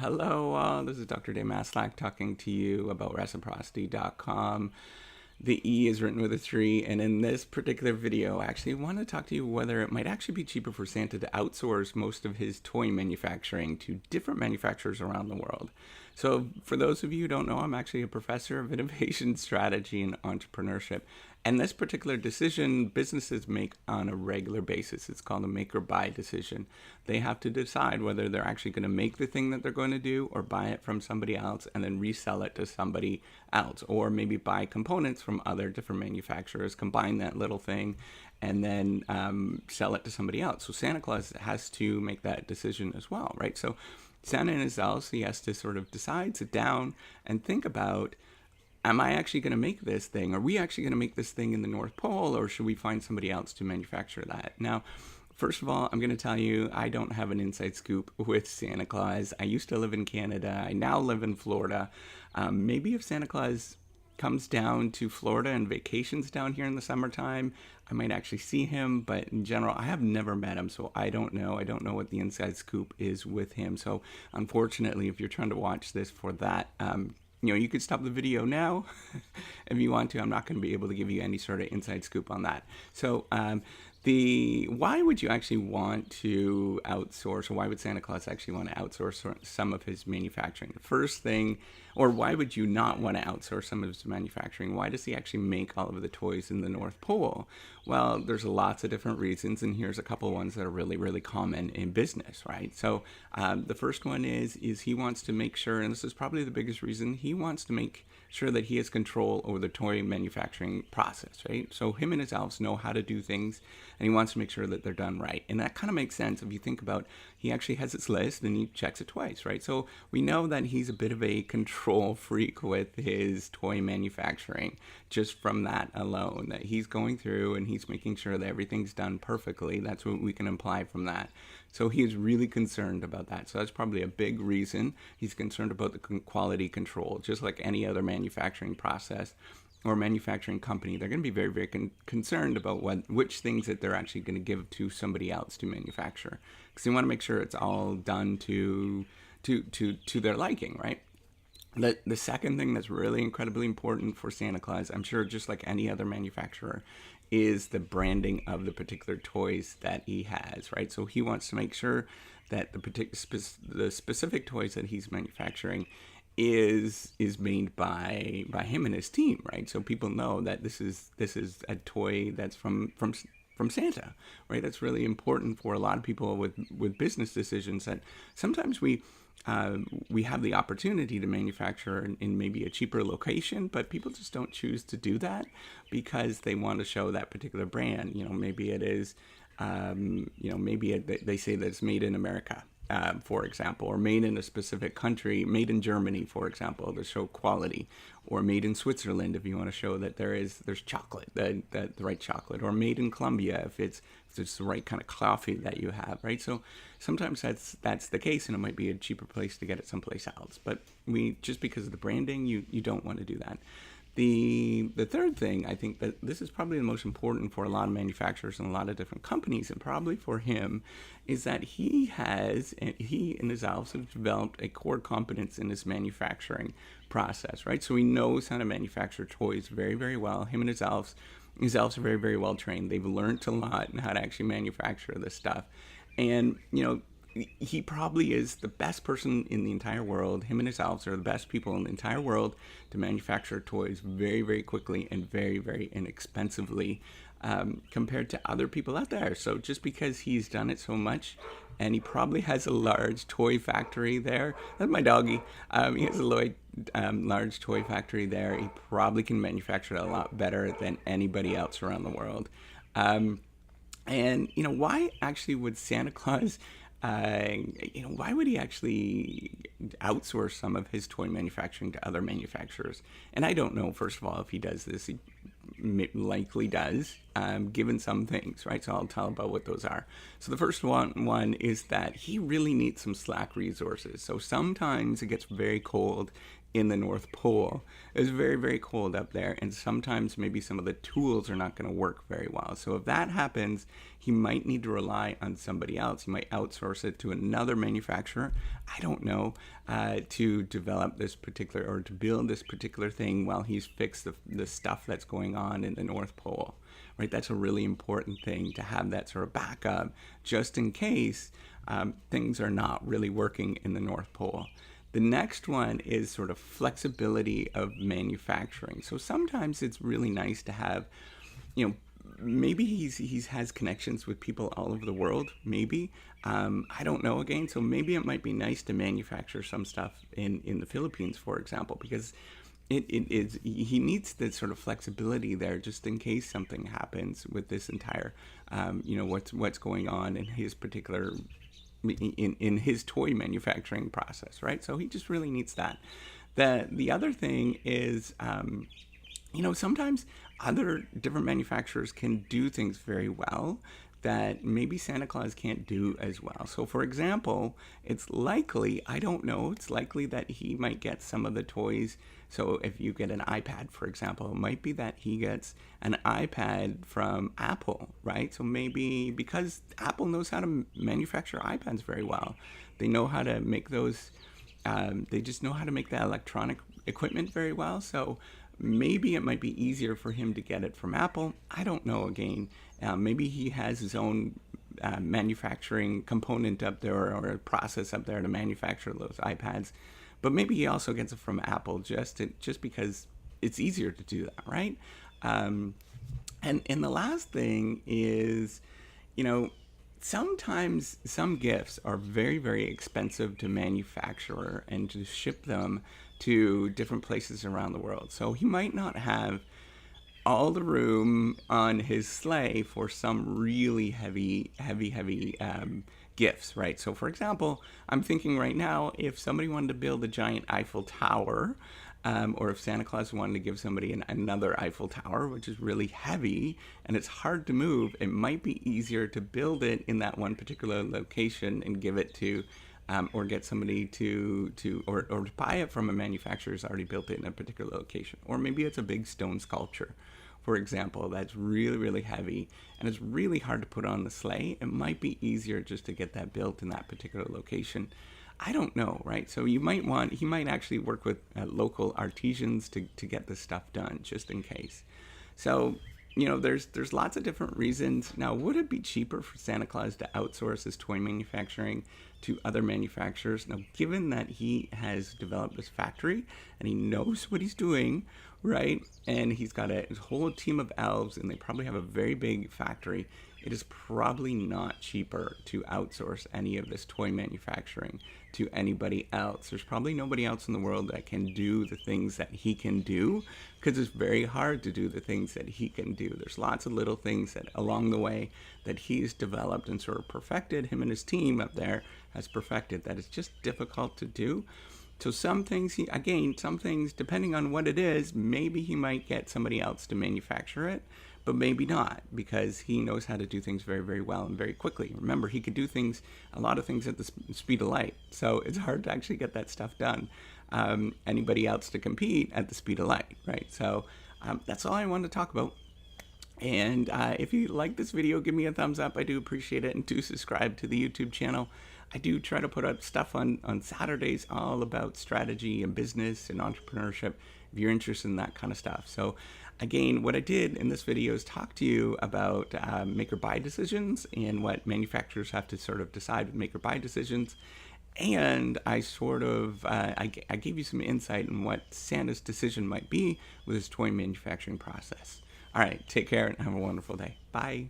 Hello, this is Dr. Dave Maslach talking to you about reciprocity.com. The E is written with a 3, and in this particular video, I actually want to talk to you whether it might actually be cheaper for Santa to outsource most of his toy manufacturing to different manufacturers around the world. So for those of you who don't know, I'm actually a professor of innovation strategy and entrepreneurship. And this particular decision businesses make on a regular basis. It's called a make or buy decision. They have to decide whether they're actually going to make the thing that they're going to do or buy it from somebody else and then resell it to somebody else, or maybe buy components from other different manufacturers, combine that little thing, and then sell it to somebody else. So Santa Claus has to make that decision as well, right? So Santa and his elves, he has to sort of decide, sit down, and think about, am I actually going to make this thing? Are we actually going to make this thing in the North Pole, or should we find somebody else to manufacture that? Now, first of all, I'm going to tell you, I don't have an inside scoop with Santa Claus. I used to live in Canada. I now live in Florida. Maybe if Santa Claus comes down to Florida and vacations down here in the summertime, I might actually see him, but in general, I have never met him, so I don't know. I don't know what the inside scoop is with him. So unfortunately, if you're trying to watch this for that, you could stop the video now if you want to. I'm not going to be able to give you any sort of inside scoop on that. So why would you actually want to outsource, or why would Santa Claus actually want to outsource some of his manufacturing? The first thing, or why would you not want to outsource some of his manufacturing? Why does he actually make all of the toys in the North Pole? Well, there's lots of different reasons, and here's a couple ones that are really, really common in business, right? So the first one is he wants to make sure, and this is probably the biggest reason, he wants to make sure that he has control over the toy manufacturing process, right? So him and his elves know how to do things, and he wants to make sure that they're done right. And that kind of makes sense if you think about, he actually has his list and he checks it twice, right? So we know that he's a bit of a control freak with his toy manufacturing, just from that alone, that he's going through and he's making sure that everything's done perfectly. That's what we can imply from that. So he is really concerned about that. So that's probably a big reason he's concerned about the quality control, just like any other manufacturing process or manufacturing company. They're going to be very, very concerned about which things that they're actually going to give to somebody else to manufacture, because they want to make sure it's all done to their liking, right? The second thing that's really incredibly important for Santa Claus, I'm sure just like any other manufacturer, is the branding of the particular toys that he has, right? So he wants to make sure that the specific toys that he's manufacturing is made by him and his team, right? So people know that this is a toy that's from Santa, right? That's really important for a lot of people with business decisions, that sometimes we have the opportunity to manufacture in maybe a cheaper location, but people just don't choose to do that because they want to show that particular brand. Maybe it is, they say that it's made in America, for example, or made in a specific country, made in Germany, for example, to show quality, or made in Switzerland if you want to show that there's chocolate, the right chocolate, or made in Colombia if it's the right kind of coffee that you have, right? So sometimes that's the case, and it might be a cheaper place to get it someplace else. But just because of the branding, you don't want to do that. The third thing, I think that this is probably the most important for a lot of manufacturers and a lot of different companies, and probably for him, is that he and his elves have developed a core competence in his manufacturing process, right? So he knows how to manufacture toys very, very well. Him and his elves are very, very well trained. They've learned a lot in how to actually manufacture this stuff. And, he probably is the best person in the entire world. Him and his elves are the best people in the entire world to manufacture toys very, very quickly and very, very inexpensively compared to other people out there. So just because he's done it so much, and he probably has a large toy factory there. That's my doggy. He has a large toy factory there. He probably can manufacture it a lot better than anybody else around the world. And, why actually would Santa Claus why would he actually outsource some of his toy manufacturing to other manufacturers? And I don't know, first of all, if he does this. He likely does. given some things, right? So I'll tell about what those are. So the first one is that he really needs some slack resources. So sometimes it gets very cold in the North Pole. It's very, very cold up there, and sometimes maybe some of the tools are not going to work very well. So if that happens, he might need to rely on somebody else. He might outsource it to another manufacturer, I don't know, to develop this particular, or to build this particular thing while he's fixed the stuff that's going on in the North Pole, right? That's a really important thing, to have that sort of backup just in case things are not really working in the North Pole. The next one is sort of flexibility of manufacturing. So sometimes it's really nice to have, maybe he has connections with people all over the world, maybe. I don't know, again, so maybe it might be nice to manufacture some stuff in the Philippines, for example, because he needs the sort of flexibility there just in case something happens with this entire, what's going on in his particular in his toy manufacturing process, right? So he just really needs that. The other thing is, sometimes other different manufacturers can do things very well that maybe Santa Claus can't do as well. So for example, it's likely, I don't know, it's likely that he might get some of the toys. So if you get an iPad, for example, it might be that he gets an iPad from Apple, right? So maybe because Apple knows how to manufacture iPads very well, they know how to make those, they just know how to make the electronic equipment very well. So maybe it might be easier for him to get it from Apple. I don't know, again. Maybe he has his own manufacturing component up there, or a process up there to manufacture those iPads. But maybe he also gets it from Apple just because it's easier to do that, right? And the last thing is, sometimes some gifts are very, very expensive to manufacture and to ship them to different places around the world. So he might not have all the room on his sleigh for some really heavy gifts, right? So for example, I'm thinking right now, if somebody wanted to build a giant Eiffel Tower, or if Santa Claus wanted to give somebody another Eiffel Tower, which is really heavy and it's hard to move, it might be easier to build it in that one particular location and give it to, or get somebody to buy it from a manufacturer who's already built it in a particular location. Or maybe it's a big stone sculpture, for example, that's really, really heavy and it's really hard to put on the sleigh. It might be easier just to get that built in that particular location. I don't know, right? So he might actually work with local artisans to get this stuff done, just in case. So, there's lots of different reasons. Now, would it be cheaper for Santa Claus to outsource his toy manufacturing to other manufacturers? Now, given that he has developed this factory and he knows what he's doing, right? And he's got a whole team of elves and they probably have a very big factory, it is probably not cheaper to outsource any of this toy manufacturing to anybody else. There's probably nobody else in the world that can do the things that he can do, because it's very hard to do the things that he can do. There's lots of little things that along the way that he's developed and sort of perfected, him and his team up there has perfected, that it's just difficult to do. So some things, depending on what it is, maybe he might get somebody else to manufacture it, but maybe not, because he knows how to do things very, very well and very quickly. Remember, he could do a lot of things at the speed of light, so it's hard to actually get that stuff done. Anybody else to compete at the speed of light, right? So that's all I wanted to talk about. And if you like this video, give me a thumbs up. I do appreciate it. And do subscribe to the YouTube channel. I do try to put out stuff on Saturdays all about strategy and business and entrepreneurship, if you're interested in that kind of stuff. So again, what I did in this video is talk to you about make or buy decisions and what manufacturers have to sort of decide with make or buy decisions. And I sort of, I gave you some insight on what Santa's decision might be with his toy manufacturing process. All right, take care and have a wonderful day. Bye.